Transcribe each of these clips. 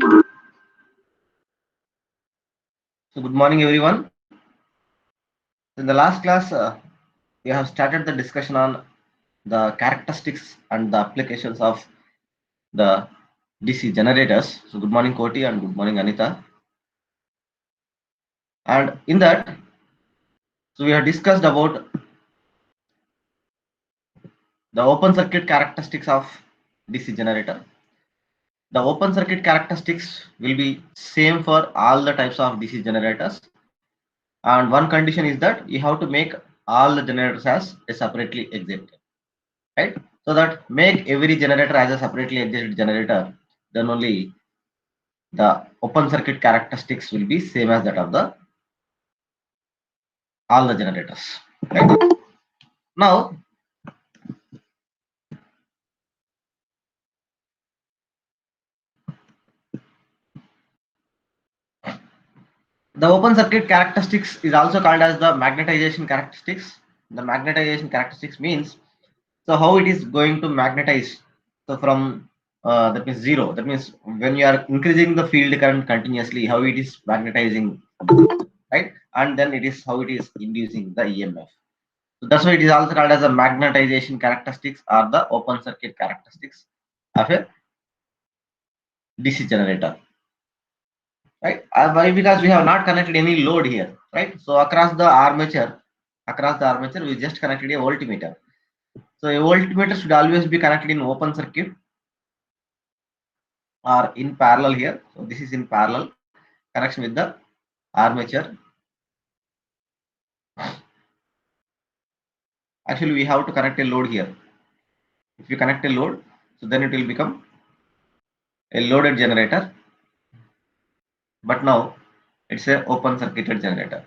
So good morning everyone. In the last class, we have started the discussion on the characteristics and the applications of the DC generators. So good morning Koti and good morning Anita. And in that, so we have discussed about the open circuit characteristics of DC generator. The open circuit characteristics will be same for all the types of DC generators. And one condition is that you have to make all the generators as a separately exit, right? So that make every generator as a separately exited generator, then only the open circuit characteristics will be same as that of the all the generators, right? Now the open circuit characteristics is also called as the magnetization characteristics. The magnetization characteristics means so how it is going to magnetize. So from that means zero. That means when you are increasing the field current continuously, how it is magnetizing, right? And then it is how it is inducing the EMF. So that's why it is also called as a magnetization characteristics or the open circuit characteristics of a DC generator, right? Why? Because we have not connected any load here, right? So across the armature, we just connected a voltmeter. So a voltmeter should always be connected in open circuit or in parallel here. So this is in parallel connection with the armature. Actually, we have to connect a load here. If you connect a load, so then it will become a loaded generator. But now it's a open circuited generator.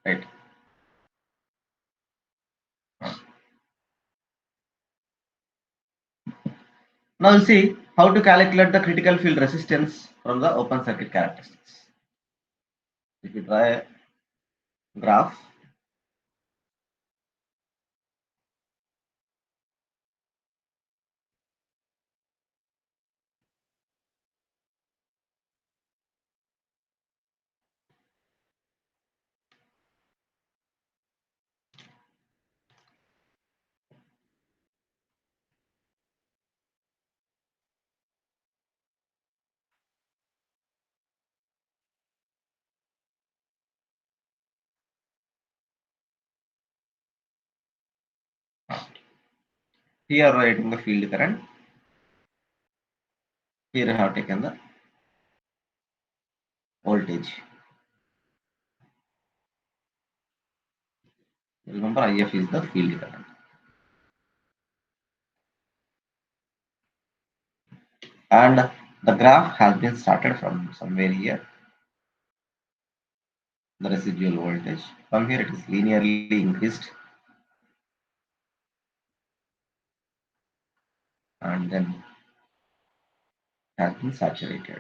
Right. Now we'll see how to calculate the critical field resistance from the open circuit characteristics. If you draw a graph, here writing the field current, here I have taken the voltage. Remember IF is the field current. And the graph has been started from somewhere here, the residual voltage. From here it is linearly increased and then has been saturated.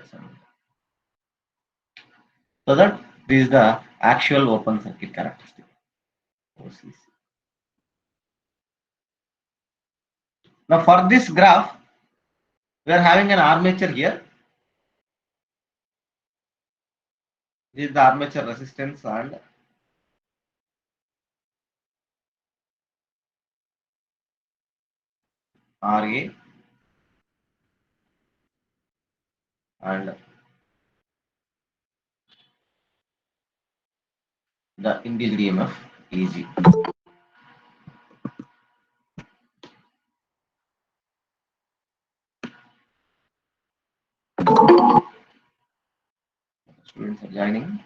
So that this is the actual open circuit characteristic. OCC. Now for this graph, we are having an armature here. This is the armature resistance and RA and the induced EMF EG. Students are joining.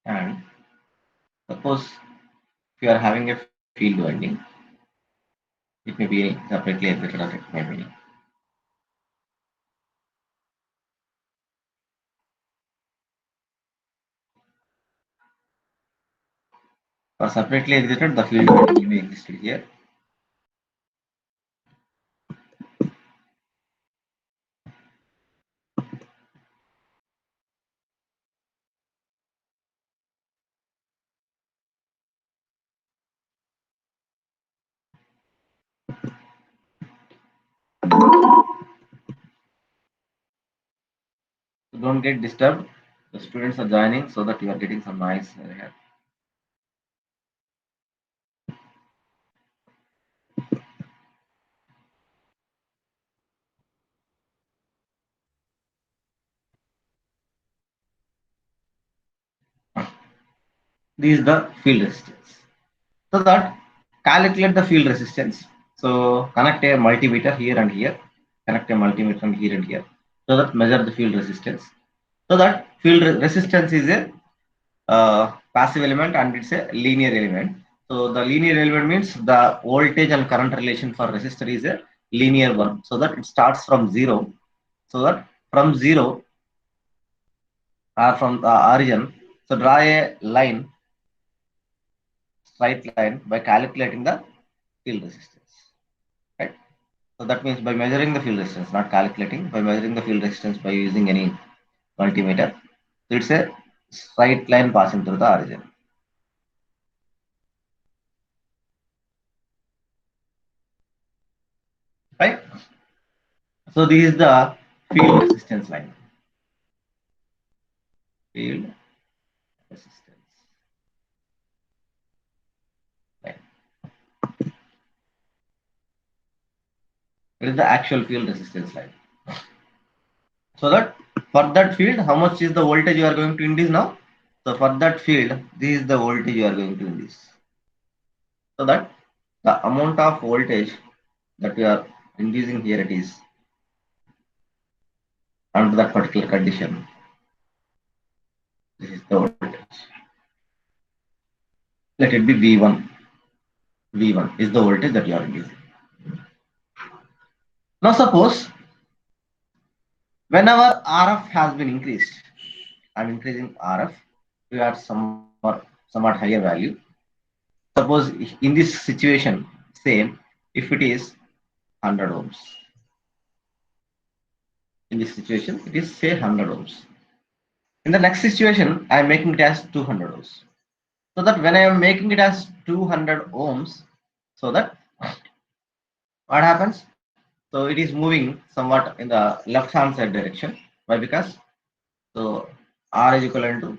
And suppose if you are having a field winding, it may be separately excited or it may be. For separately exited, the field winding will be existed here. So don't get disturbed. The students are joining so that you are getting some noise here. This is the field resistance. So that calculate the field resistance. So connect a multimeter here and here. Connect a multimeter from here and here. So that measure the field resistance. So that resistance is a passive element and it's a linear element. So the linear element means the voltage and current relation for resistor is a linear one. So that it starts from zero. So that from zero or from the origin, so draw a line, straight line by calculating the field resistance. Right. So that means by measuring the field resistance, not calculating, by measuring the field resistance by using any multimeter. So it's a straight line passing through the origin. Right. So this is the field resistance line. Field resistance line. It is the actual field resistance line. So that for that field, how much is the voltage you are going to induce now? So for that field, this is the voltage you are going to induce. So that the amount of voltage that we are inducing here, it is under that particular condition. This is the voltage. Let it be V1. V1 is the voltage that you are inducing. Now suppose whenever RF has been increased, I'm increasing RF to at somewhat higher value. Suppose in this situation, same, if it is 100 ohms. In this situation, it is say 100 ohms. In the next situation, I am making it as 200 ohms. So that when I am making it as 200 ohms, so that what happens? So it is moving somewhat in the left hand side direction. Why? Because so R is equivalent to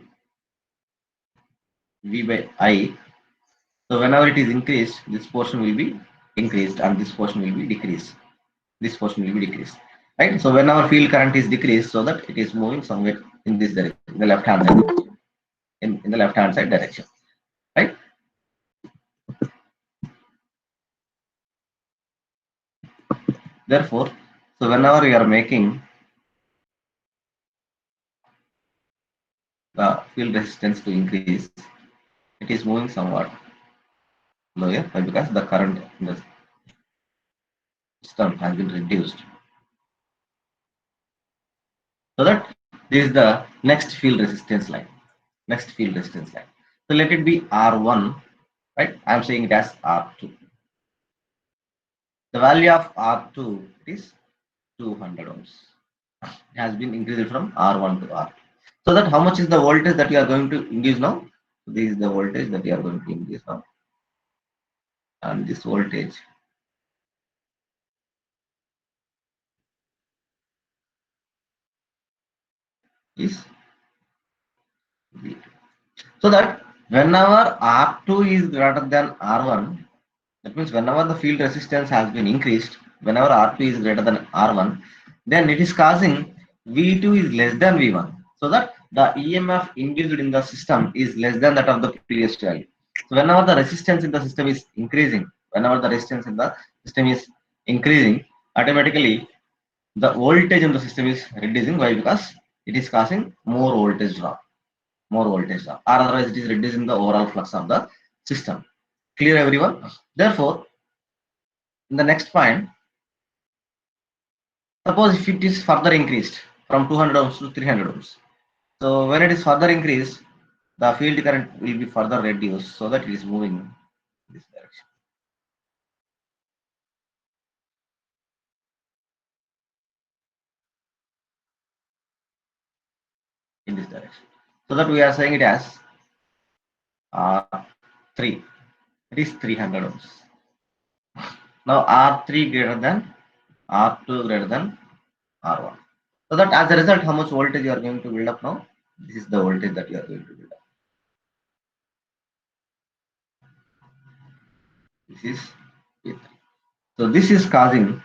V by I. So whenever it is increased, this portion will be increased and this portion will be decreased. This portion will be decreased. Right? So when our field current is decreased, so that it is moving somewhere in this direction, in the left hand side direction. In the left hand side direction. Right? Therefore, so whenever you are making the field resistance to increase, it is moving somewhat lower because the current in the system has been reduced. So that this is the next field resistance line. Next field resistance line. So let it be R1, right? I am saying it as R2. The value of R2 is 200 ohms. It has been increased from R1 to R2. So that how much is the voltage that you are going to induce now? This is the voltage that you are going to induce now. And this voltage is V2. So that whenever R2 is greater than R1, that means whenever the field resistance has been increased, whenever R2 is greater than R1, then it is causing V2 is less than V1. So that the EMF induced in the system is less than that of the previous value. So whenever the resistance in the system is increasing, whenever the resistance in the system is increasing, automatically the voltage in the system is reducing. Why? Because it is causing more voltage drop. more voltage drop, or otherwise it is reducing the overall flux of the system. Clear everyone? Therefore, in the next point, suppose if it is further increased from 200 ohms to 300 ohms. So when it is further increased, the field current will be further reduced so that it is moving in this direction. In this direction. So that we are saying it as R3. It is 300 ohms. Now R3 greater than R2 greater than R1. So that as a result, how much voltage you are going to build up now? This is the voltage that you are going to build up. This is V3. So this is causing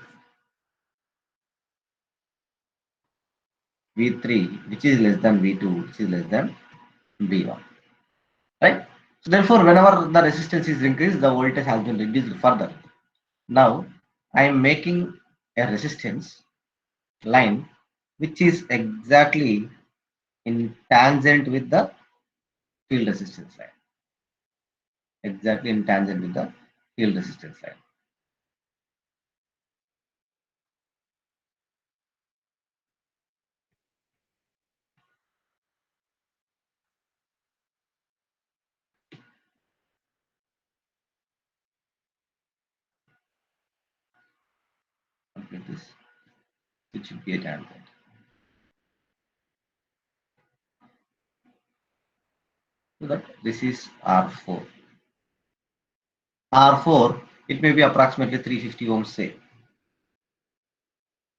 V3, which is less than V2, which is less than V1. Right? So therefore, whenever the resistance is increased, the voltage has been reduced further. Now, I am making a resistance line which is exactly in tangent with the field resistance line. Exactly in tangent with the field resistance line. Complete this, which should be a tangent. So that this is R4. R4, it may be approximately 350 ohms, say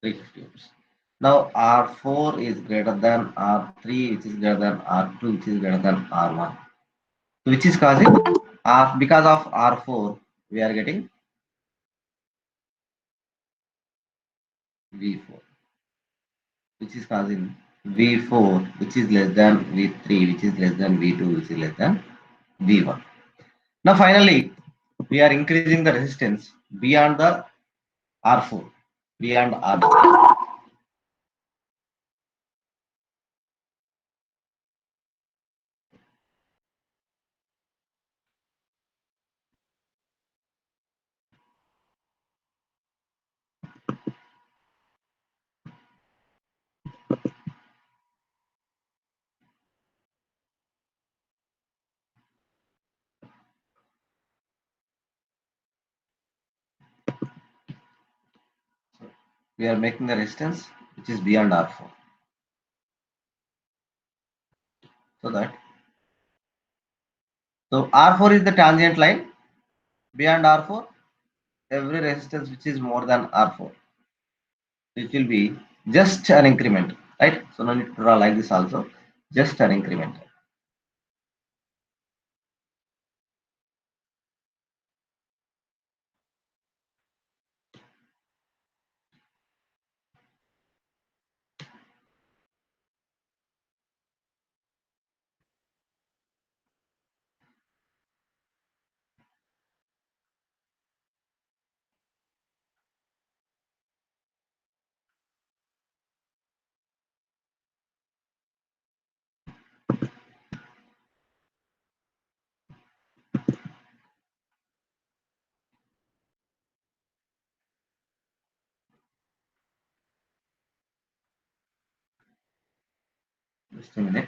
350 ohms. Now R4 is greater than R3, which is greater than R2, which is greater than R1. So which is causing because of R4, we are getting V4, which is causing V4, which is less than V3, which is less than V2, which is less than V1. Now finally, we are increasing the resistance beyond the R4, beyond R4. We are making the resistance which is beyond R4. So R4 is the tangent line. Beyond R4, every resistance which is more than R4, it will be just an increment, right? So no need to draw like this also, just an increment. Just a minute.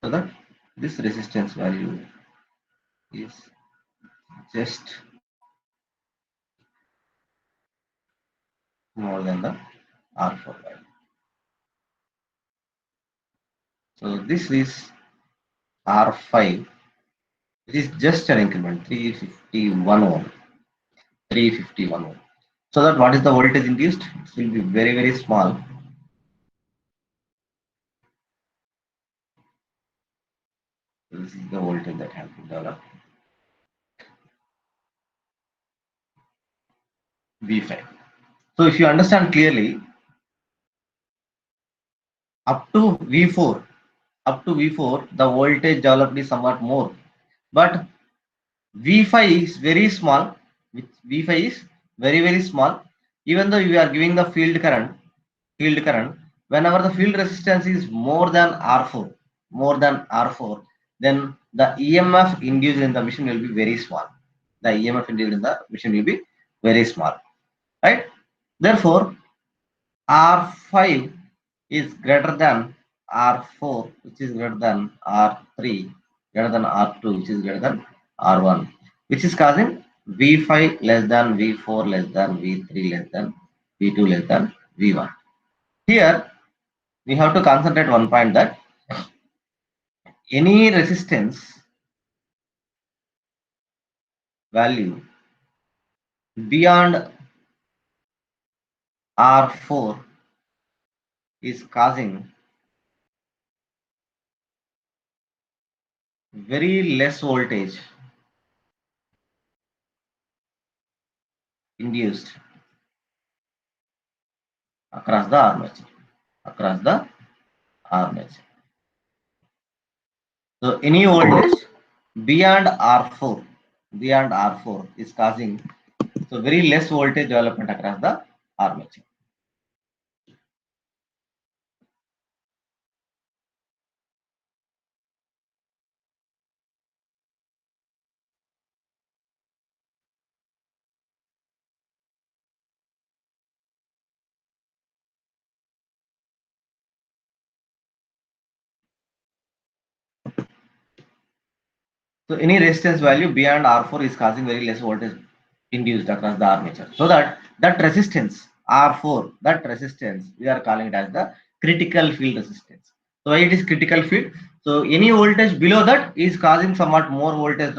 So that this resistance value is just more than the R4 value. So this is R5. It is just an increment, 351 ohm. 351 ohm. So that what is the voltage induced? It will be very, very small. This is the voltage that has been developed. V5. So if you understand clearly, up to V4, the voltage developed is somewhat more, but V5 is very small. V5 is very small. Even though you are giving the field current, whenever the field resistance is more than R4, then the EMF induced in the machine will be very small. The EMF induced in the machine will be very small, right? Therefore, R5 is greater than R4, which is greater than R3, greater than R2, which is greater than R1, which is causing V5 less than V4 less than V3 less than V2 less than V1. Here, we have to concentrate one point that any resistance value beyond R4 is causing very less voltage induced across the armature. Across the armature. So any voltage beyond R4, is causing so very less voltage development across the armature. So any resistance value beyond R4 is causing very less voltage induced across the armature. So that resistance R4, that resistance we are calling it as the critical field resistance. So why it is critical field? So any voltage below that is causing somewhat more voltage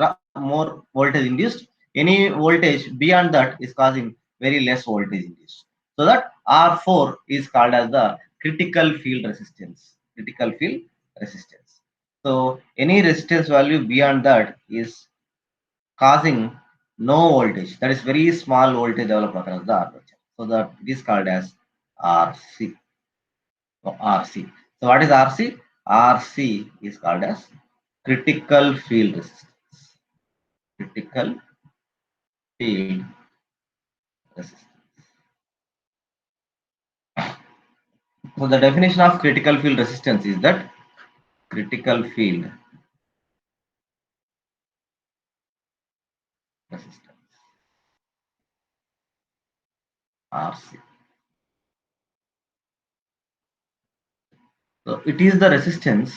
induced. Any voltage beyond that is causing very less voltage induced. So that R4 is called as the critical field resistance. Critical field resistance. So any resistance value beyond that is causing no voltage. That is very small voltage developed across the armature. So that it is called as RC. So RC. So what is RC? RC is called as critical field resistance. Critical field resistance. So the definition of critical field resistance is that critical field resistance RC. So it is the resistance,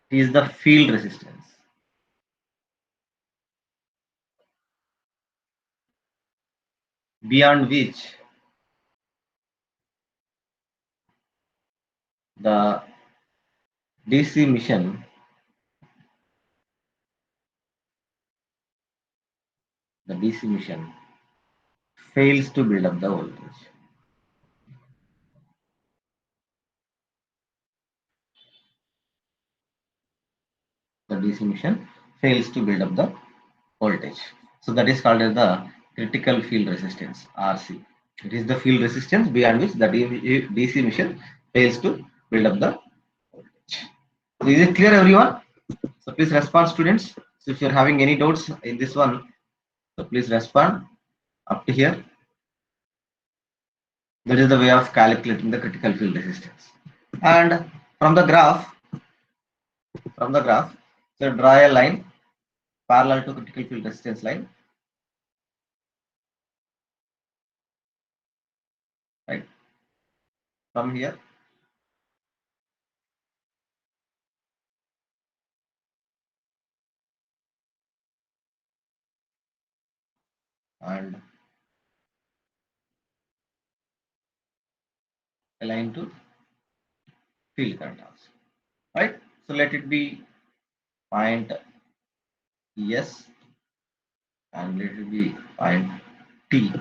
it is the field resistance beyond which the DC machine fails to build up the voltage. The DC machine fails to build up the voltage. So that is called as the critical field resistance RC. It is the field resistance beyond which the DC machine fails to build up the voltage. So is it clear, everyone? So please respond, students. So if you're having any doubts in this one, so please respond up to here. That is the way of calculating the critical field resistance. And from the graph, so draw a line parallel to critical field resistance line, right? From here, and align to field current also, right? So let it be point S and let it be point T.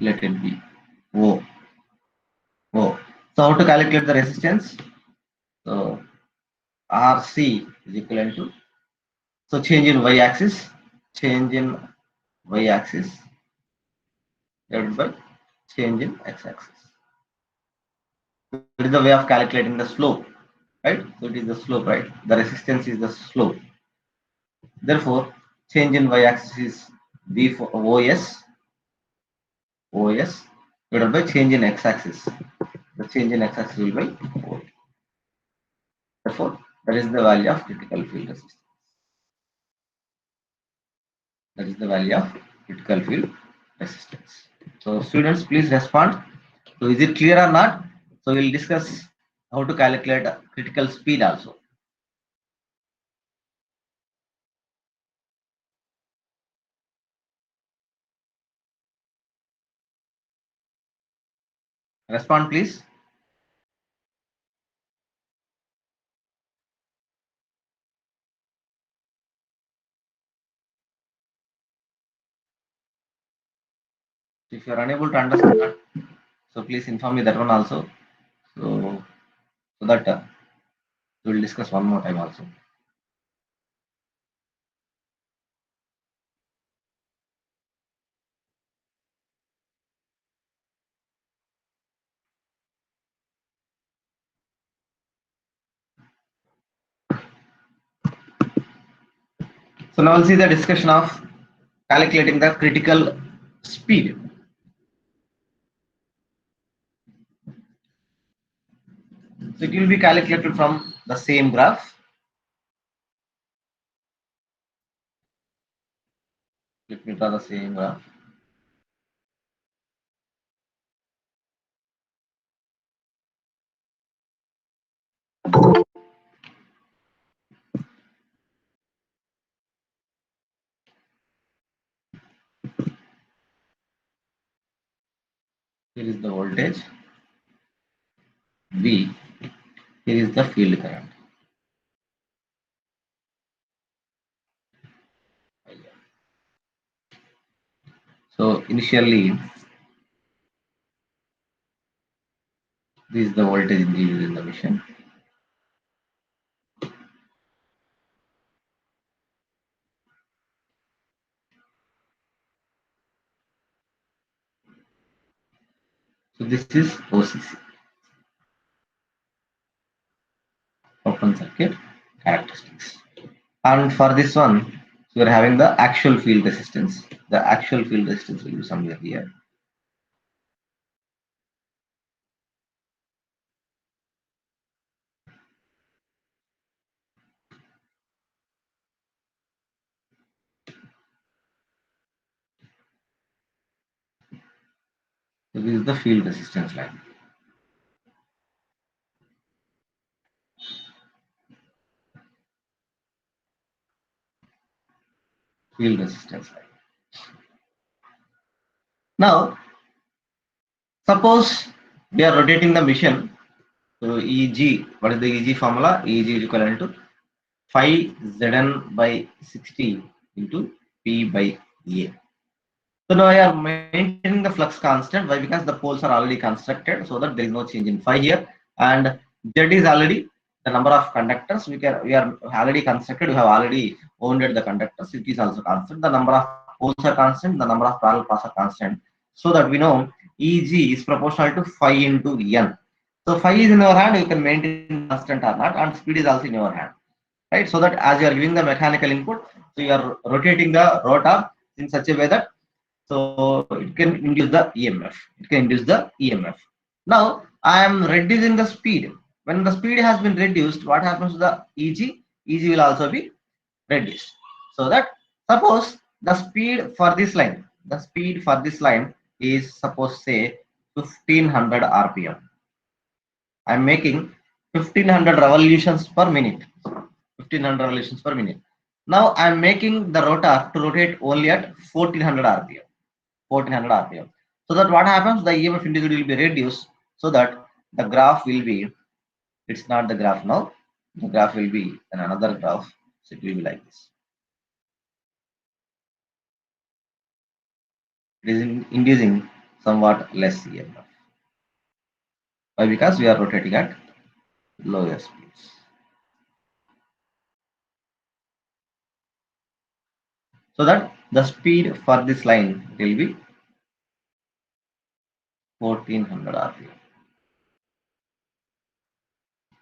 Let it be O. O. So how to calculate the resistance? So RC is equivalent to, so change in y-axis divided by change in x-axis. That is the way of calculating the slope, right? So it is the slope, right? The resistance is the slope. Therefore, change in y-axis is v for os divided by change in x-axis. The change in x-axis will be O. Therefore, that is the value of critical field resistance. That is the value of critical field resistance. So, students, please respond. So, is it clear or not? So, we'll discuss how to calculate critical speed also. Respond, please. If you are unable to understand that, so please inform me that one also. So that we will discuss one more time also. So now we'll see the discussion of calculating the critical speed. So it will be calculated from the same graph. Let me draw the same graph. Here is the voltage V. Here is the field current. So initially, this is the voltage increased in the machine. So this is OCC, open circuit characteristics. And for this one, we are having the actual field resistance. The actual field resistance will be somewhere here. So this is the field resistance line. Field resistance line. Now, suppose we are rotating the machine. So EG, what is the EG formula? EG is equivalent to phi Zn by 60 into P by A. So now I am maintaining the flux constant. Why? Because the poles are already constructed, so that there is no change in phi here, and Z is already the number of conductors. We are already constructed. We have already wounded the conductors. It is also constant. The number of poles are constant. The number of parallel paths are constant. So that we know Eg is proportional to phi into N. So phi is in your hand. You can maintain constant or not, and speed is also in your hand, right? So that as you are giving the mechanical input, so you are rotating the rotor in such a way that so it can induce the EMF. It can induce the EMF. Now I am reducing the speed. When the speed has been reduced, what happens to the EG? EG will also be reduced. So that suppose the speed for this line, is suppose say 1500 RPM. I am making 1500 revolutions per minute. 1500 revolutions per minute. Now I am making the rotor to rotate only at 1400 RPM. 1400 RPM. So that what happens, the EMF induced will be reduced, so that the graph will be, it's not the graph now, the graph will be in another graph, so it will be like this. It is inducing somewhat less EMF. Why? Because we are rotating at lower speeds. So that the speed for this line will be 1400 RPM.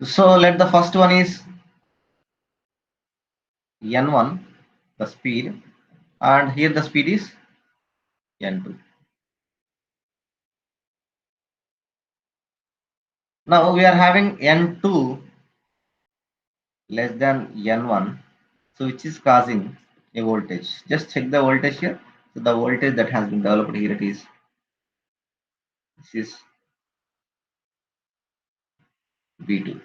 So let the first one is N1, the speed, and here the speed is N2. Now we are having N2 less than N1, so which is causing a voltage. Just check the voltage here. So the voltage that has been developed here, it is, this is V2.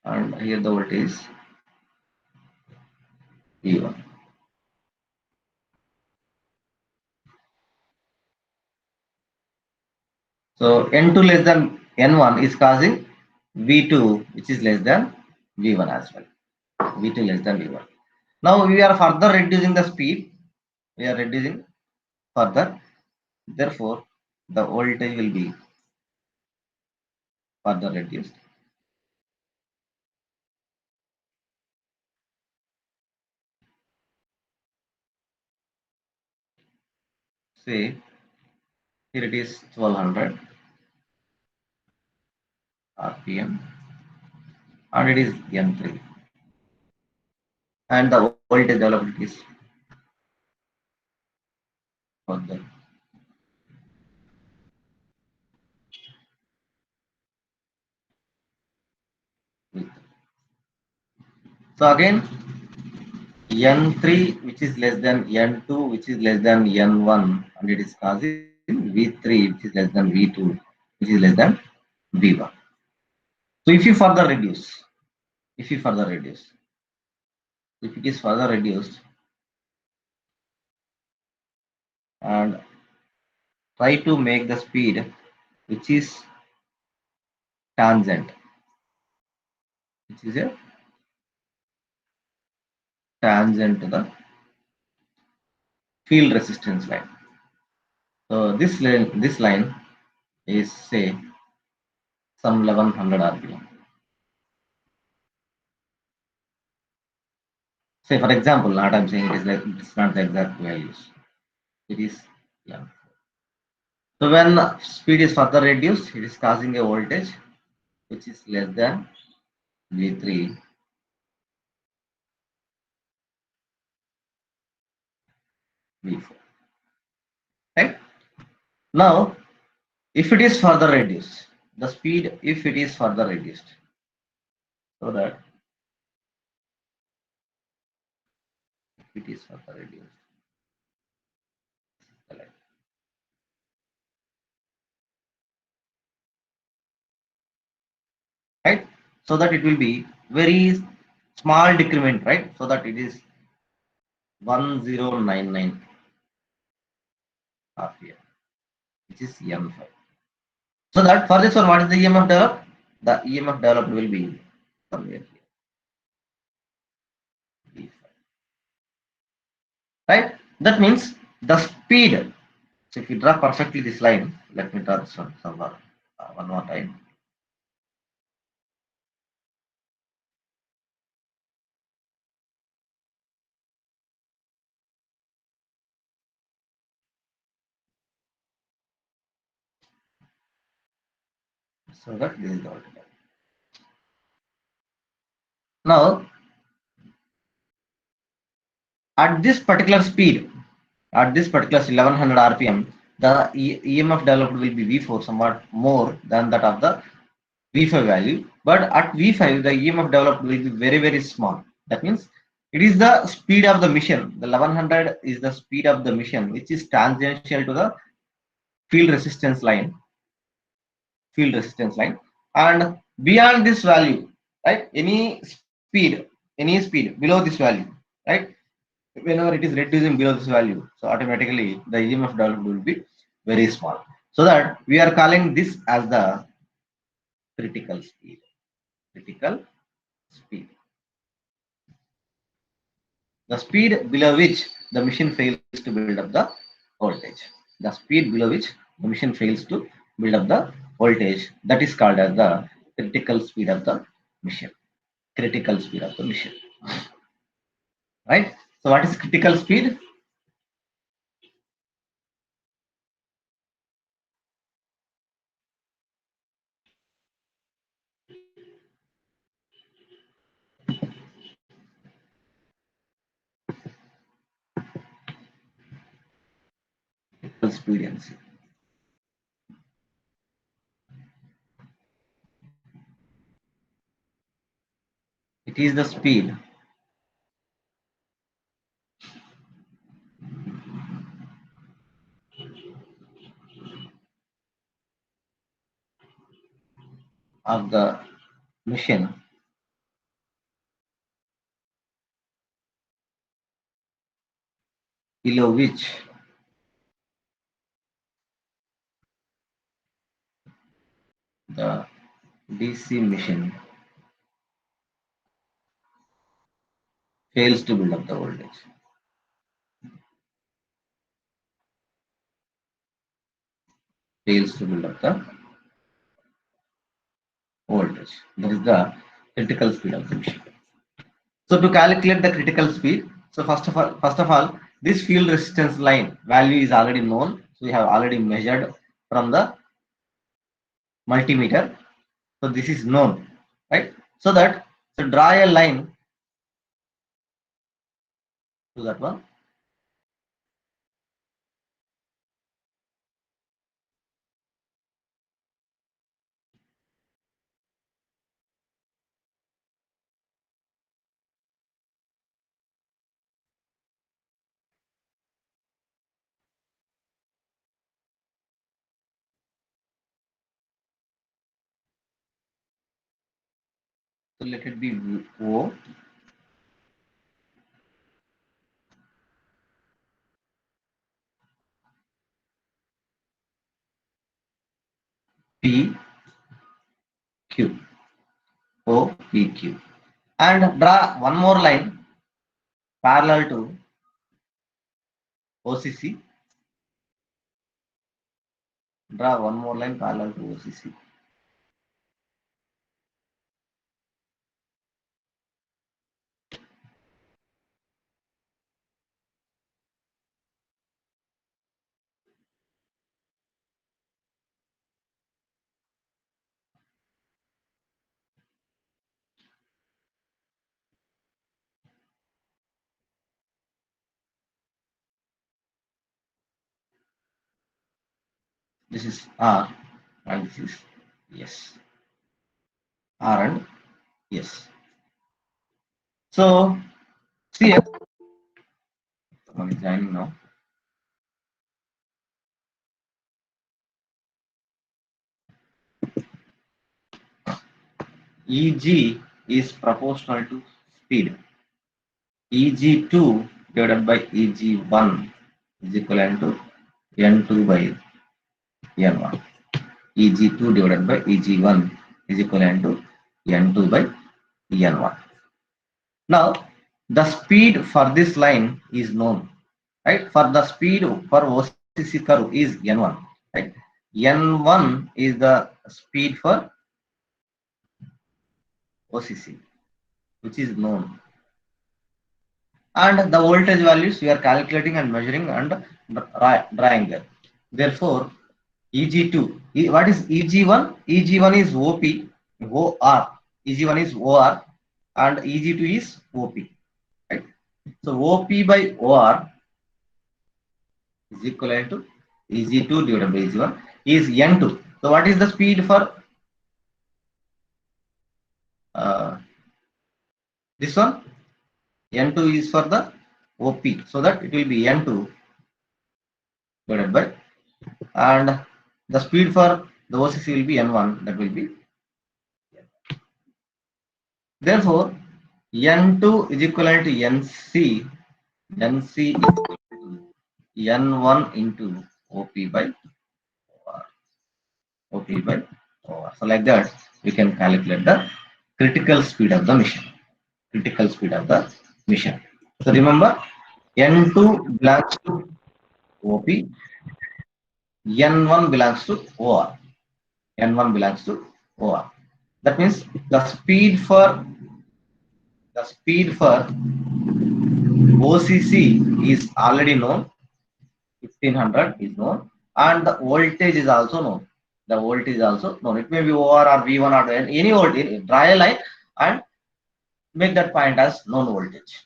And here the voltage is V1. So N2 less than N1 is causing V2, which is less than V1 as well. V2 less than V1. Now we are further reducing the speed. We are reducing further. Therefore, the voltage will be further reduced. Say here it is 1200 RPM and it is N3. And the voltage developed is further. So again, N3 which is less than N2 which is less than N1 and it is causing V3 which is less than V2 which is less than V1. So if you further reduce, if you further reduce, if it is further reduced and try to make the speed which is tangent, which is a tangent to the field resistance line. So this line is say some 1100 RPM. Say for example, not I'm saying it is like it's not the exact values. It is, yeah. So when speed is further reduced, it is causing a voltage which is less than V3, V4. Right? Now, if it is further reduced, the speed, if it is further reduced, so that if it is further reduced, right? So that it will be very small decrement, right? So that it is 1099 RPM, which is M5. So that for this one, what is the EMF developed? The EMF developed will be somewhere here, right? That means the speed. So if you draw perfectly this line, let me draw this one somewhere one more time. So that this is the altogether. Now, at this particular speed, at this particular 1100 RPM, the EMF developed will be V4 somewhat more than that of the V5 value. But at V5, the EMF developed will be very, very small. That means it is the speed of the mission. The 1100 is the speed of the mission, which is tangential to the field resistance line, and beyond this value, right? Any speed below this value, right? Whenever it is reducing below this value, so automatically the EMF developed will be very small. So that we are calling this as the critical speed. Critical speed. The speed below which the machine fails to build up the voltage. The speed below which the machine fails to build up the voltage, that is called as the critical speed of the machine. Critical speed of the machine. right? So what is critical speed? Experience. It is the speed of the machine below which the DC machine fails to build up the voltage. Fails to build up the voltage. That is the critical speed of the machine. So to calculate the critical speed, so first of all, this field resistance line value is already known. So we have already measured from the multimeter. So this is known, right? So draw a line to that one. So let it be O, P, Q, O, P, Q, and draw one more line parallel to OCC. Draw one more line parallel to OCC. This is R and this is S. R and S. So see, I'm joining now. Eg is proportional to speed. Eg2 divided by Eg1 is equivalent to N2 by N1. Eg2 divided by Eg1 is equivalent to N2 by N1. Now, the speed for this line is known, right? For the speed for OCC curve is N1, right? N1 is the speed for OCC, which is known. And the voltage values we are calculating and measuring and drawing there. Therefore, Eg2, what is Eg1? Eg1 is OP, OR. Eg1 is OR and Eg2 is OP, right? So OP by OR is equivalent to Eg2 divided by Eg1 is N2. So what is the speed for this one? N2 is for the OP, so that it will be N2 divided by, and the speed for the OCC will be N1, that will be. Therefore, N2 is equivalent to NC, NC is equal to N1 into OP by OR, OP by OR. So like that, we can calculate the critical speed of the machine. Critical speed of the machine. So remember, N2 belongs to OP, N1 belongs to OR. N1 belongs to OR. That means the speed for OCC is already known, 1500 is known, and the voltage is also known. The voltage is also known. It may be OR or V1 or any voltage. Draw a line and make that point as known voltage.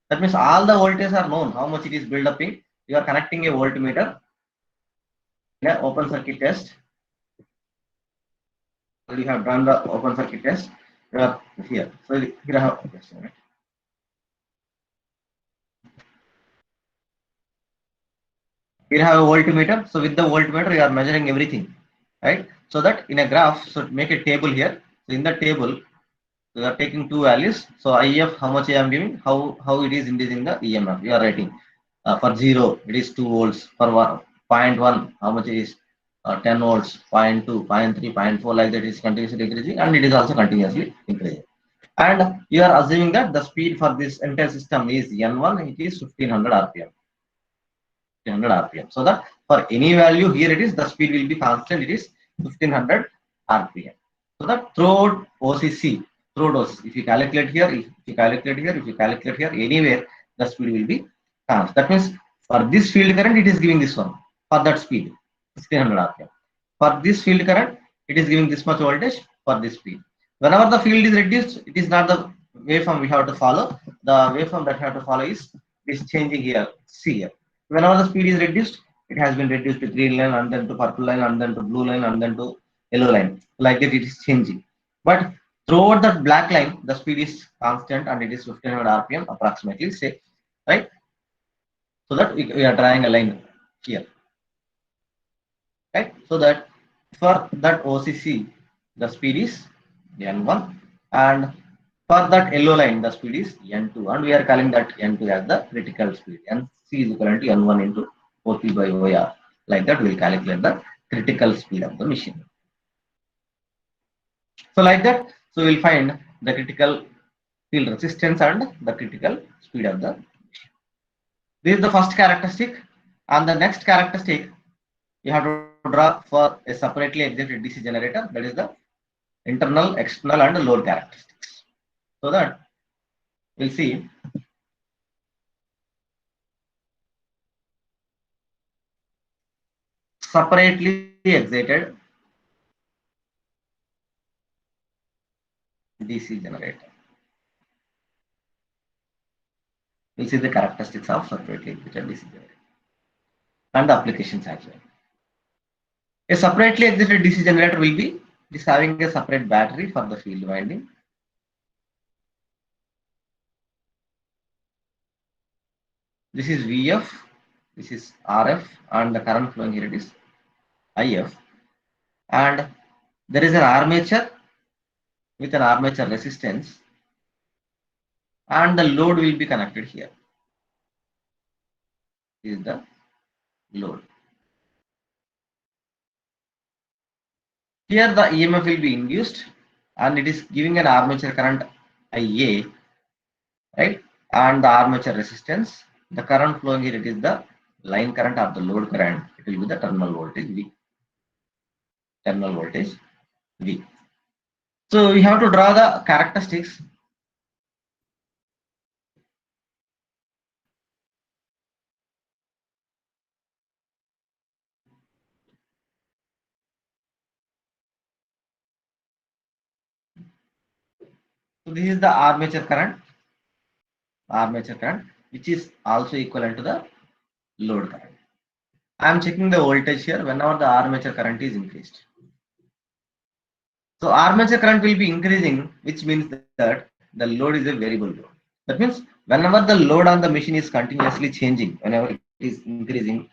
That means all the voltages are known. How much it is built up in? You are connecting a voltmeter in an open circuit test. You have done the open circuit test. You are here. So here I have. Just a minute. Here I have a voltmeter. So with the voltmeter, you are measuring everything, right? So that in a graph, so make a table here. So in the table, we are taking two values. So IF, how much I am giving, how it is increasing the EMF. You are writing for 0, it is 2 volts. For 1.1, how much it is 10 volts. 0.2, 0.3, 0.4, like that is continuously increasing, and it is also continuously increasing. And you are assuming that the speed for this entire system is N1, it is 1500 RPM. 1500 RPM. So that for any value here it is, the speed will be constant, it is 1500 RPM. So that throughout OCC, if you calculate here, if you calculate here, if you calculate here, anywhere the speed will be constant. That means for this field current, it is giving this one for that speed, 1500 RPM. For this field current, it is giving this much voltage for this speed. Whenever the field is reduced, it is not the waveform we have to follow. The waveform that we have to follow is changing here. See here. Whenever the speed is reduced, it has been reduced to green line, and then to purple line, and then to blue line, and then to yellow line. Like that, it is changing. But throughout the black line, the speed is constant, and it is 1500 RPM approximately. Say, right? So that we are drawing a line here, right? So that for that OCC, the speed is N1, and for that yellow line, the speed is N2, and we are calling that N2 as the critical speed. NC is equivalent to N1 into OP by OR. Like that, we will calculate the critical speed of the machine. So like that, so we'll find the critical field resistance and the critical speed of the machine. This is the first characteristic, and the next characteristic you have to draw for a separately excited DC generator. That is the internal, external, and load characteristics. So that we'll see separately excited DC generator. We'll see the characteristics of separately excited DC generator and the applications as well. A separately excited DC generator will be just having a separate battery for the field winding. This is VF, this is RF, and the current flowing here it is IF. And there is an armature with an armature resistance, and the load will be connected here. This is the load. Here the EMF will be induced, and it is giving an armature current IA, right? And the armature resistance, the current flowing here, it is the line current or the load current. It will be the terminal voltage V. Terminal voltage V. So we have to draw the characteristics. So this is the armature current, which is also equivalent to the load current. I am checking the voltage here whenever the armature current is increased. So armature current will be increasing, which means that the load is a variable load. That means whenever the load on the machine is continuously changing, whenever it is increasing,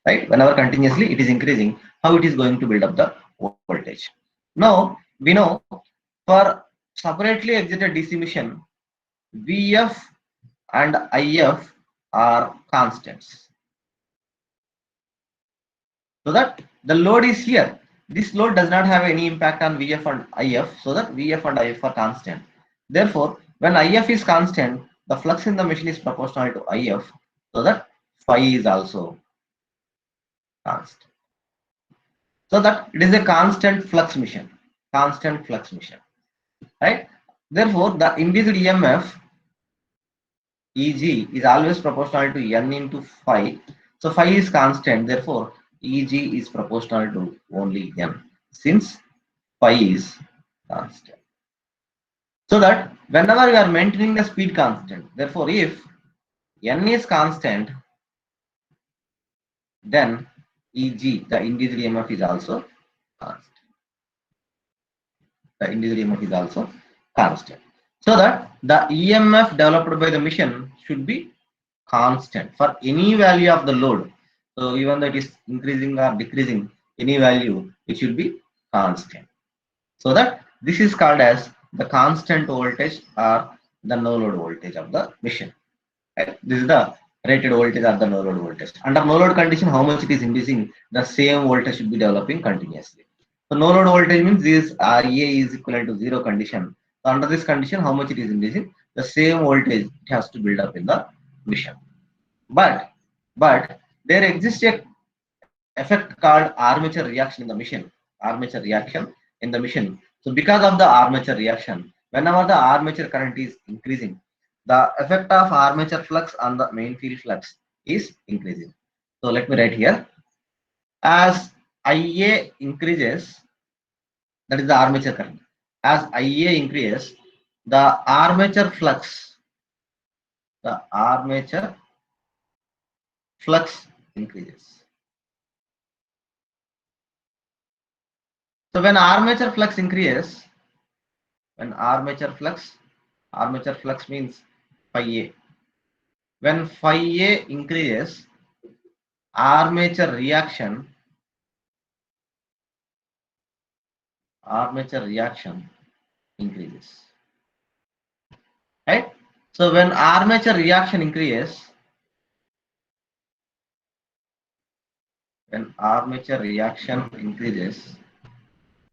right? Whenever continuously it is increasing, how it is going to build up the voltage. Now we know for separately excited DC machine, VF and IF are constants. So that the load is here. This load does not have any impact on VF and IF, so that VF and IF are constant. Therefore, when IF is constant, the flux in the machine is proportional to IF, so that phi is also constant. So that it is a constant flux machine, right? Therefore, the induced EMF Eg is always proportional to n into phi. So phi is constant, therefore Eg is proportional to only n, since phi is constant. So that whenever we are maintaining the speed constant, therefore if n is constant, then Eg, the induced EMF, is also constant. The induced EMF is also constant. So that the EMF developed by the machine should be constant for any value of the load. So even though it is increasing or decreasing, any value, it should be constant. So that this is called as the constant voltage or the no load voltage of the machine. Right? This is the rated voltage or the no load voltage. Under no load condition, how much it is inducing, the same voltage should be developing continuously. So no load voltage means this RA is equivalent to zero condition. So under this condition, how much it is inducing, the same voltage it has to build up in the machine. But there exists a effect called armature reaction in the machine. Armature reaction in the machine. So because of the armature reaction, whenever the armature current is increasing, the effect of armature flux on the main field flux is increasing. So let me write here. As IA increases, that is the armature current. As IA increases, the armature flux increases. So when armature flux increases, armature flux means phi A. When phi A increases, armature reaction increases. Right? So when armature reaction increases,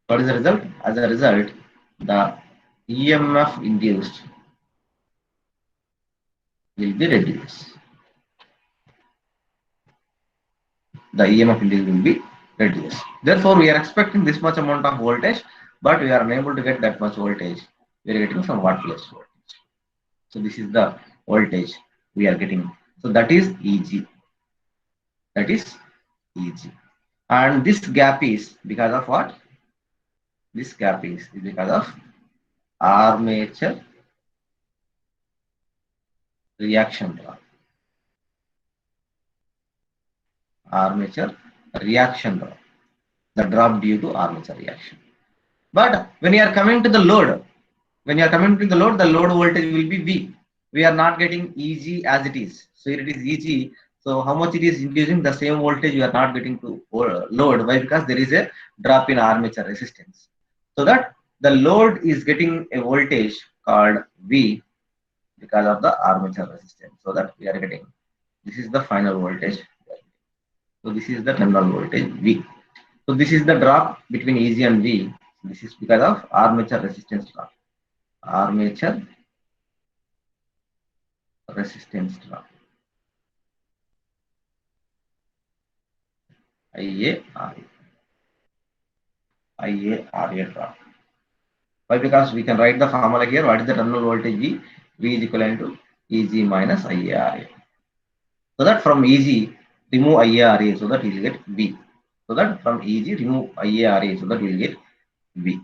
what is the result? As a result, the EMF induced will be reduced. Therefore, we are expecting this much amount of voltage, but we are unable to get that much voltage. We are getting somewhat less voltage. So this is the voltage we are getting. So that is Eg. And this gap is because of what? This gap is because of armature reaction drop. The drop due to armature reaction. But when you are coming to the load, the load voltage will be V. We are not getting Eg as it is. So here it is Eg. So how much it is inducing, the same voltage we are not getting to load. Why? Because there is a drop in armature resistance. So that the load is getting a voltage called V because of the armature resistance. So that we are getting, this is the final voltage. So this is the terminal voltage V. So this is the drop between Eg and V. This is because of armature resistance drop. Armature resistance drop. IARA drop. Why? Because we can write the formula here. What is the terminal voltage V? V is equivalent to Eg minus IARA. So that from Eg remove IARA, so that you will get V. So that from Eg remove IARA, so that you will get V.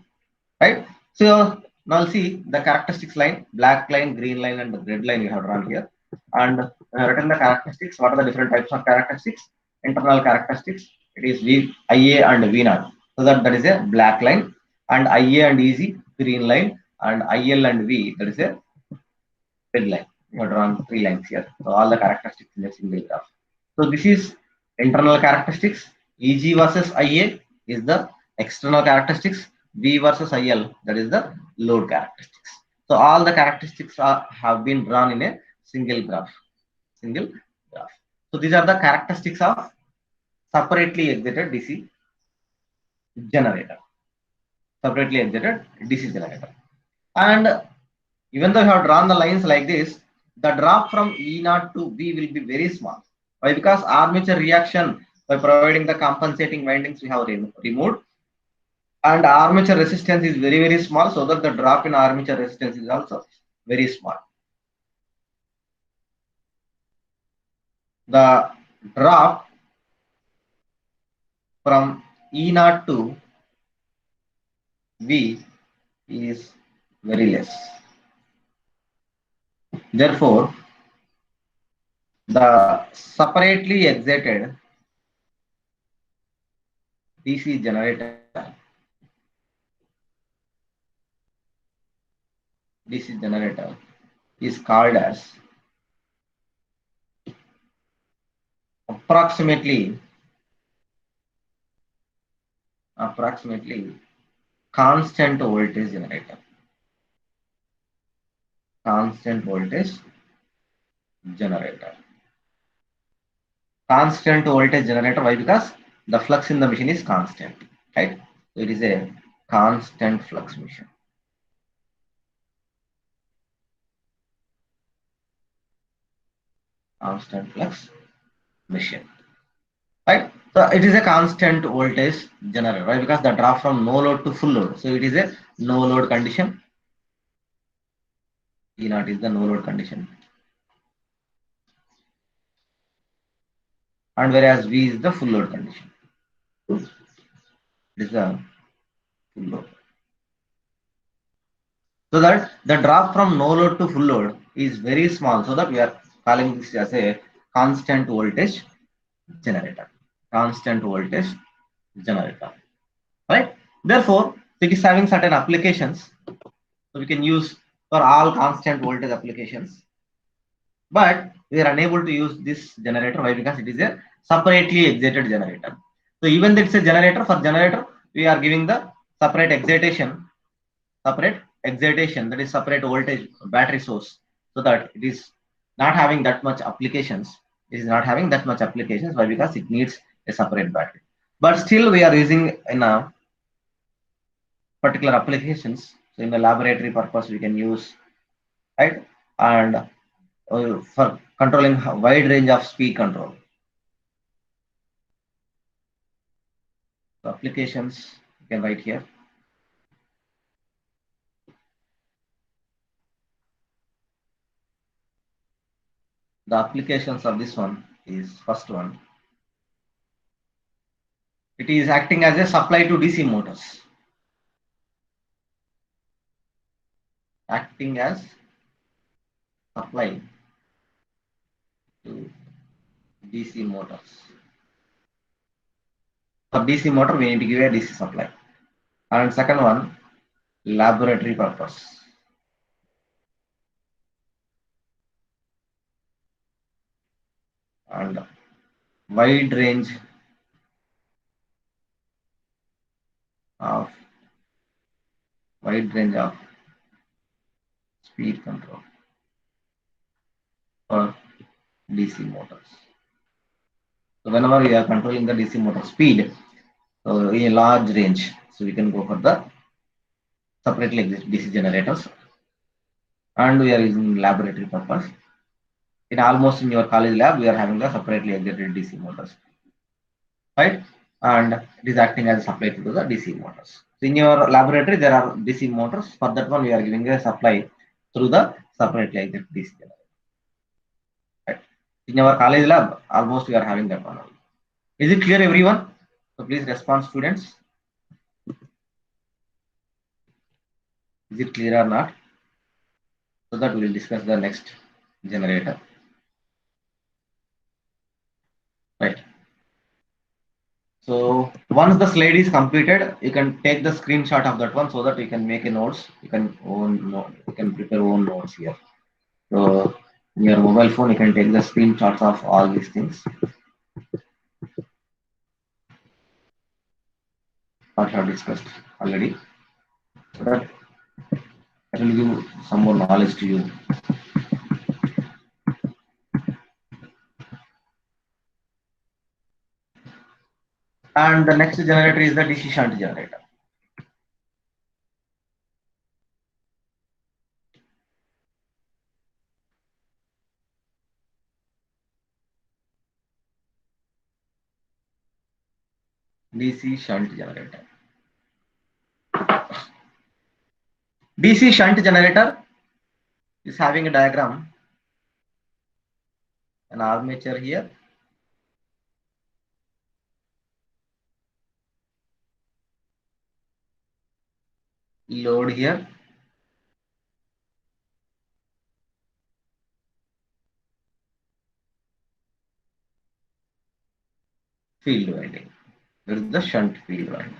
Right? So now see the characteristics line, black line, green line, and the red line we have drawn here. And written the characteristics. What are the different types of characteristics? Internal characteristics. It is V, IA, and V0. So that is a black line, and IA and EG green line, and IL and V, that is a red line. We have drawn 3 lines here. So all the characteristics in a single graph. So this is internal characteristics. EG versus IA is the external characteristics. V versus IL, that is the load characteristics. So all the characteristics have been drawn in a single graph. So these are the characteristics of separately excited DC generator. And even though you have drawn the lines like this, the drop from E0 to V will be very small. Why? Because armature reaction, by providing the compensating windings, we have removed, and armature resistance is very small, so that the drop in armature resistance is also very small. the drop from E0 to V is very less. Therefore, the separately excited DC generator is called as approximately constant voltage generator. Constant voltage generator. Constant voltage generator. Why? Because the flux in the machine is constant, right? So it is a constant flux machine. Constant flux machine, right? So it is a constant voltage generator, right? Because the drop from no load to full load. So it is a no load condition. E0 is the no load condition. And whereas V is the full load condition. It is the full load. So that the drop from no load to full load is very small. So that we are calling this as a constant voltage generator. Constant voltage generator. Right? Therefore, it is having certain applications. So we can use for all constant voltage applications. But we are unable to use this generator. Why? Because it is a separately excited generator. So even though it's a generator, for generator, we are giving the separate excitation, that is separate voltage battery source, so that it is not having that much applications. It is not having that much applications. Why? Because it needs a separate battery. But still we are using in a particular applications. So in the laboratory purpose we can use, right? And for controlling a wide range of speed control. So applications you can write here. The applications of this one is first one. It is acting as a supply to DC motors. Acting as supply to DC motors. For DC motor, we need to give a DC supply. And second one, laboratory purpose. And wide range of speed control for DC motors. So whenever we are controlling the DC motor speed, so in a large range, so we can go for the separately exist DC generators, and we are using laboratory purpose. In almost in your college lab, we are having the separately excited DC motors, right? And it is acting as a supply to the DC motors. So in your laboratory, there are DC motors. For that one, we are giving a supply through the separately excited DC generator. Right? In our college lab, almost we are having that one. Is it clear, everyone? So please respond, students. Is it clear or not? So that we will discuss the next generator. Right. So once the slide is completed, you can take the screenshot of that one so that you can make a notes. You can prepare own notes here. So in your mobile phone, you can take the screenshots of all these things. What I have discussed already. So that it will give some more knowledge to you. And the next generator is the DC shunt generator. DC shunt generator. DC shunt generator is having a diagram, an armature here, load here, field winding. There is the shunt field winding.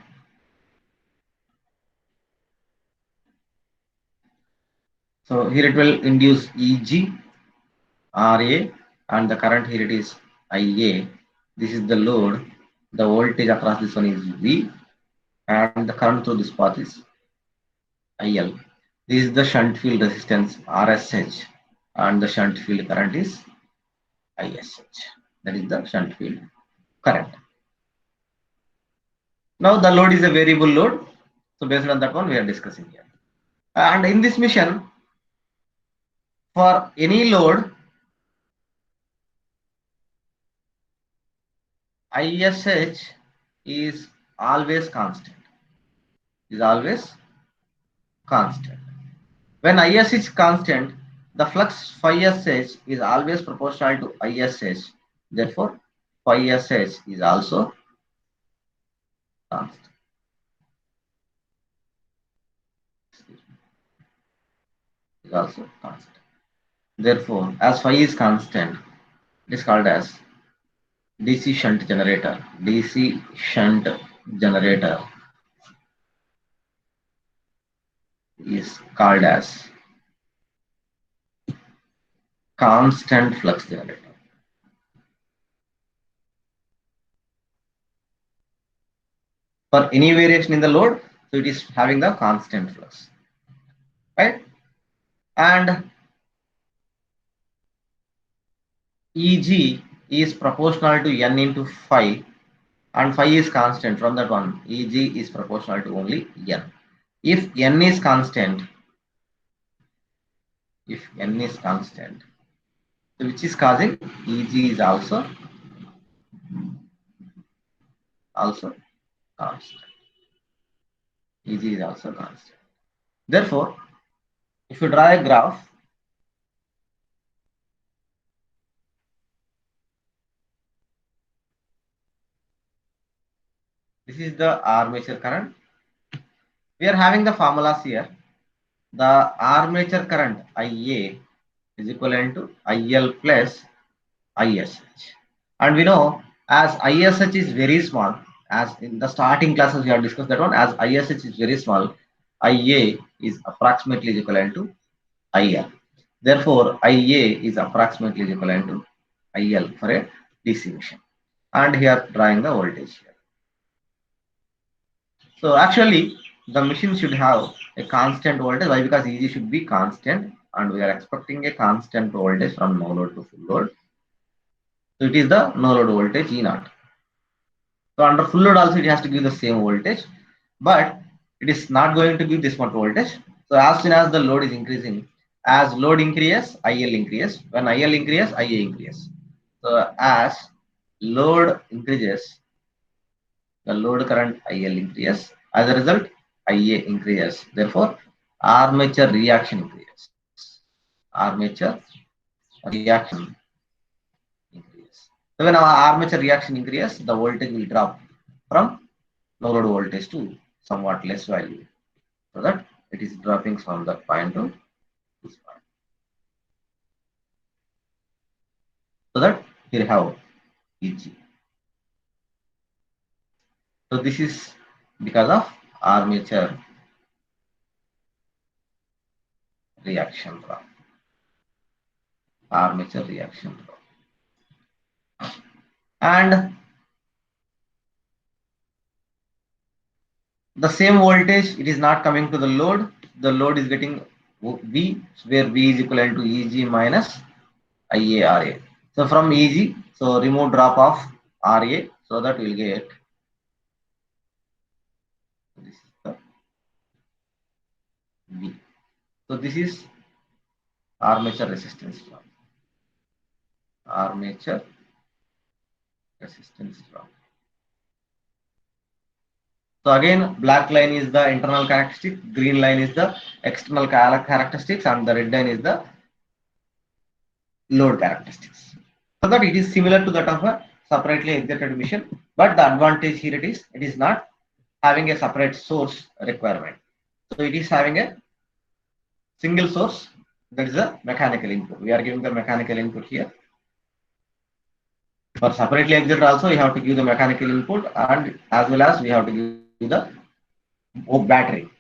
So here it will induce EG, RA, and the current here it is IA. This is the load. The voltage across this one is V, and the current through this path is IL. This is the shunt field resistance RSH, and the shunt field current is ISH. That is the shunt field current. Now the load is a variable load. So based on that one, we are discussing here. And in this mission, for any load, ISH is always constant. Is always constant. When ISH is constant, the flux phi SH is always proportional to ISH. Therefore, phi SH is also constant. Is also constant. Therefore, as phi is constant, it is called as DC shunt generator. DC shunt generator is called as constant flux generator. For any variation in the load, so it is having the constant flux, right? And Eg is proportional to n into phi, and phi is constant. From that one, Eg is proportional to only n. If n is constant, so which is causing Eg is also constant. Eg is also constant. Therefore, if you draw a graph, this is the armature current. We are having the formulas here. The armature current IA is equivalent to IL plus ISH. And we know as ISH is very small, as in the starting classes we have discussed that one, as ISH is very small, IA is approximately equivalent to IL. Therefore, IA is approximately equivalent to IL for a DC machine. And here drawing the voltage here. So actually, the machine should have a constant voltage. Why? Because EG should be constant, and we are expecting a constant voltage from no load to full load. So it is the no load voltage E naught. So under full load also it has to give the same voltage, but it is not going to give this much voltage. So as soon as the load is increasing, as load increases, IL increases. When IL increases, IA increases. So as load increases, the load current IL increases. As a result, IA increases. Therefore, armature reaction increases. Armature reaction increases. So when our armature reaction increases, the voltage will drop from no load voltage to somewhat less value, so that it is dropping from that point to this point. So that here have EG. So this is because of armature reaction drop. Armature reaction drop. And the same voltage, it is not coming to the load. The load is getting V, where V is equivalent to EG minus IARA. So from EG, so remove drop of RA, so that we'll get this is the V. So this is armature resistance drop. Armature resistance drop. So again, black line is the internal characteristic, green line is the external characteristics, and the red line is the load characteristics. So that it is similar to that of a separately excited machine, but the advantage here it is not having a separate source requirement. So it is having a single source, that is a mechanical input. We are giving the mechanical input here. For separately excited also, we have to give the mechanical input, and as well as we have to give the battery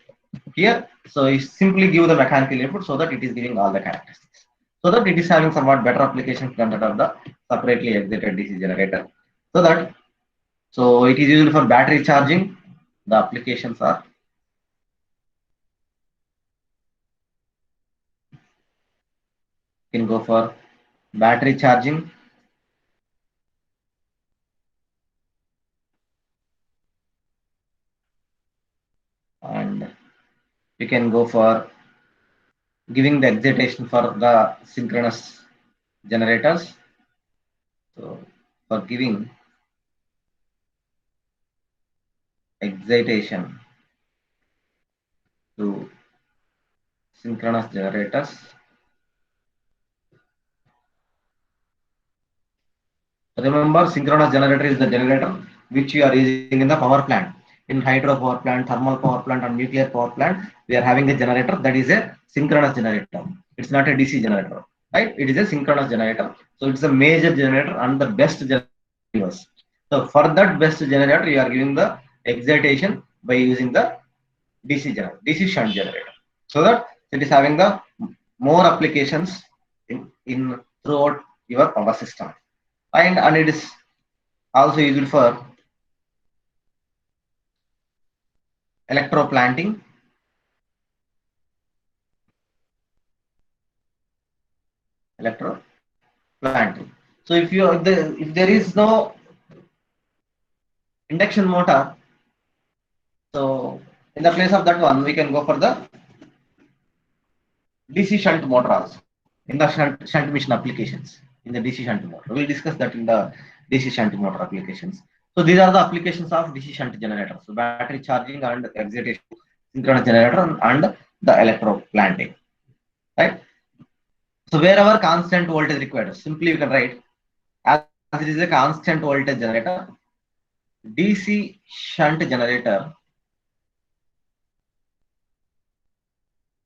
here. So we simply give the mechanical input so that it is giving all the characteristics. So that it is having somewhat better application than that of the separately excited DC generator. So that so it is used for battery charging. The applications are can go for battery charging, and you can go for giving the excitation for the synchronous generators. So for giving excitation to synchronous generators, remember synchronous generator is the generator which we are using in the power plant. In hydro power plant, thermal power plant, and nuclear power plant, we are having a generator that is a synchronous generator. It's not a DC generator, right? It is a synchronous generator. So it's a major generator and the best generator. So for that best generator, you are giving the excitation by using the DC generator, DC shunt generator, so that it is having the more applications in throughout your power system, and it is also used for electro planting, electro planting. So if there is no induction motor, so in the place of that one, we can go for the DC shunt motor also in the shunt mission applications. In the DC shunt motor, we'll discuss that in the DC shunt motor applications. So these are the applications of DC shunt generator. So battery charging and excitation, synchronous generator, and the electro planting, right? So wherever constant voltage required, simply you can write as it is a constant voltage generator, DC shunt generator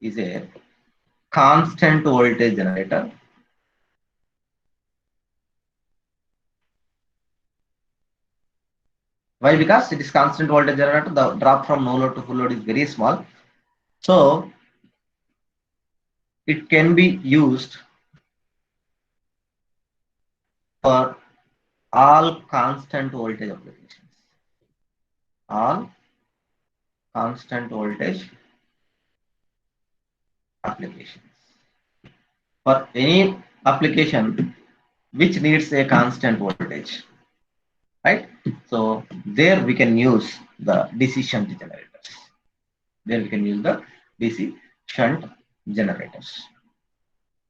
is a constant voltage generator. Why? Because it is constant voltage generator, the drop from no load to full load is very small. So it can be used for all constant voltage applications. All constant voltage applications. For any application which needs a constant voltage, right? So there we can use the DC shunt generators. There we can use the DC shunt generators,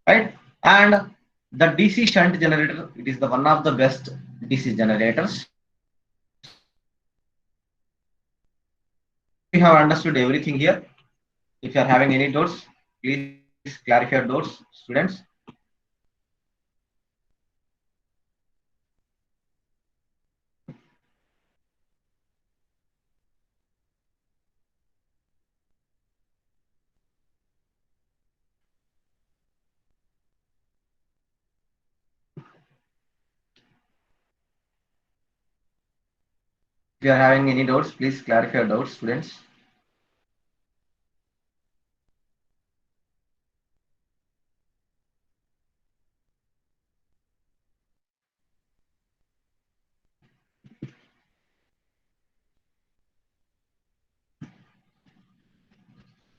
right? And the DC shunt generator, it is the one of the best DC generators. We have understood everything here. If you are having any doubts, please clarify your doubts, students. If you are having any doubts, please clarify your doubts, students.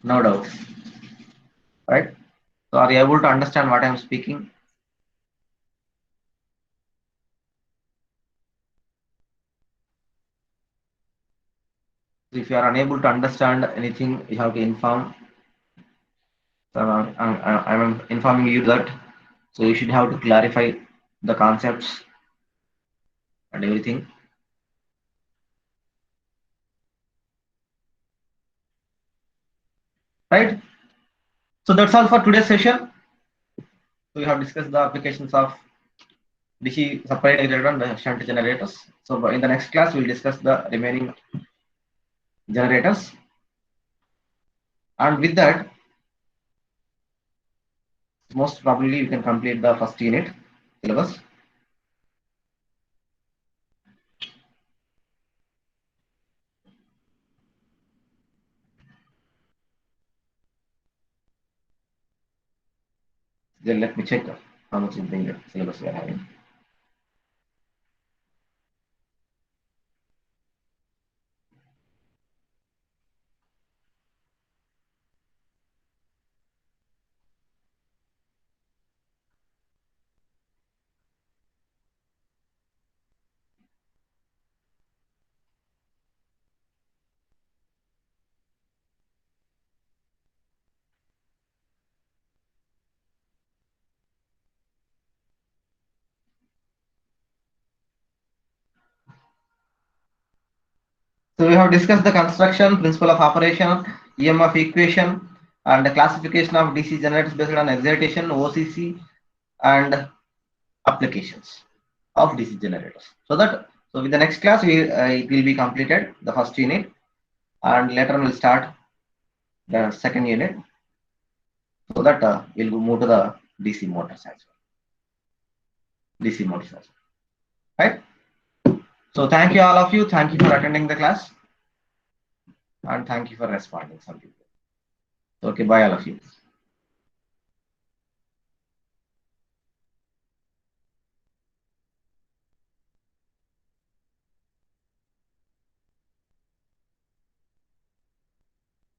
No doubts, right? So are you able to understand what I am speaking? If you are unable to understand anything, you have to inform. So I'm informing you that. So you should have to clarify the concepts and everything. Right? So that's all for today's session. So we have discussed the applications of DC separate generator and the shunt generators. So in the next class, we'll discuss the remaining generators. And with that, most probably you can complete the first unit syllabus. Then let me check how much is the syllabus we are having. So we have discussed the construction, principle of operation, EMF equation, and the classification of DC generators based on excitation, OCC, and applications of DC generators. So with the next class, it will be completed the first unit, and later on we'll start the second unit, so that we'll move to the DC motors as well. DC motors as well, right? So thank you all of you. Thank you for attending the class, and thank you for responding. Some people. Okay, bye all of you.